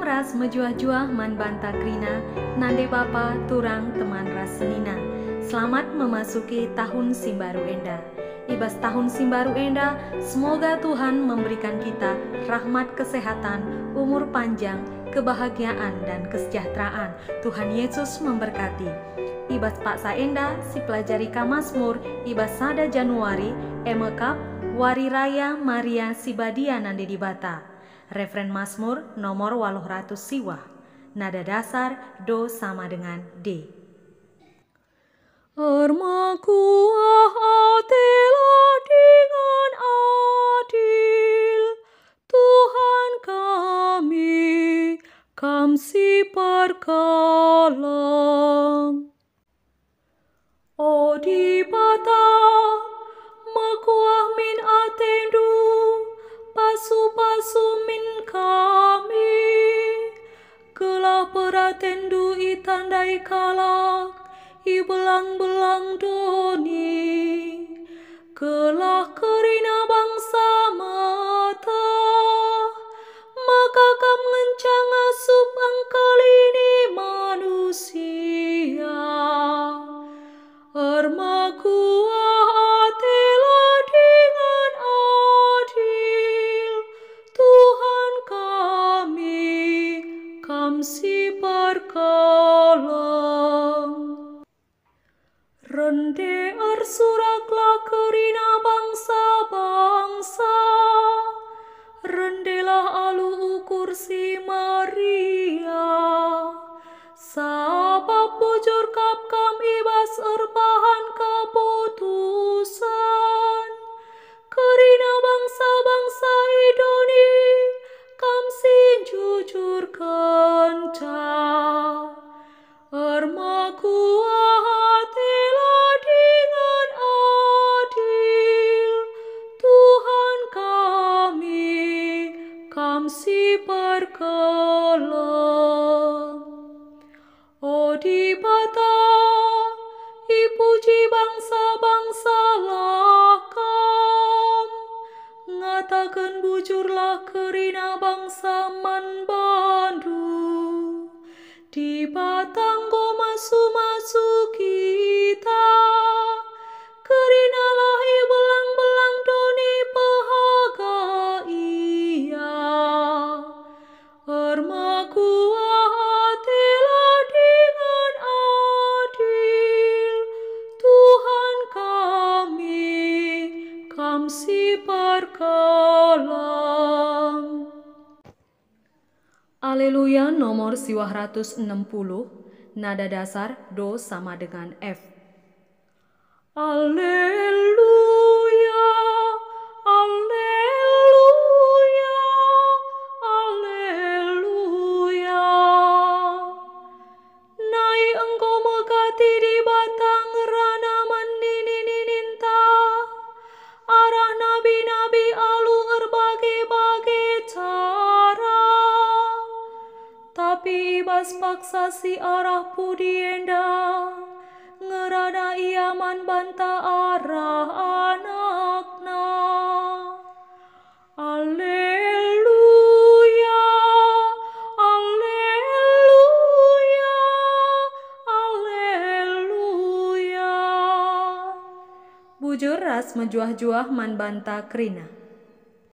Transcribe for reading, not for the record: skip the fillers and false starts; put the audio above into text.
ras mejuah-juah man banta krina, nande bapa turang teman ras senina. Selamat memasuki tahun Simbaru Enda. Ibas tahun Simbaru Enda, semoga Tuhan memberikan kita rahmat kesehatan, umur panjang, kebahagiaan dan kesejahteraan. Tuhan Yesus memberkati. Ibas Pak Saenda, si pelajari Mazmur, ibas sada Januari, emekap, Wari Raya Maria Sibadia nande di Bata. Referen Mazmur nomor 800 siwa. Nada dasar do sama dengan D. Armakuah atelah dengan adil, Tuhan kami, kamsi perkalang. O di Bata, makuah min atendu, pasu-pasu min kami, kelah peratendu itandai kalak, i belang-belang doni, kelah kerina bangsa mata, maka kam ngencang asup angkal ini manusia. Armakuah atelah dengan adil, Tuhan kami, kamsi perkalang. Rende arsuraklah kerina bangsa-bangsa, rendelah alu ukur si Maria, sabab bujur kap kam ibas erbahan keputusan, kerina bangsa-bangsa idoni, kam sin jujur kenca. Armakuah atelah dengan adil, Tuhan kami, kamsi perkalang. O di Bata, ipuji bangsa-bangsa lakam, ngatakan bujurlah kerina bangsa man bandu, di batang go masu-masu kita, kerina lahi belang-belang doni pahaga ia. Armakuah atelah dengan adil, Tuhan kami, kamsi perkalang. Aleluya nomor 160, nada dasar do sama dengan F. Alleluia, alleluia, alleluia. Nai engkau megati di batang rana mandinininta, arah nabi-nabi alu berbagai-bagai cara. Tapi ibas paksa si arah pudienda, ngerana iaman banta arah anakna. Alleluia, alleluia, alleluia. Bujur ras mejuah-juah man banta krina.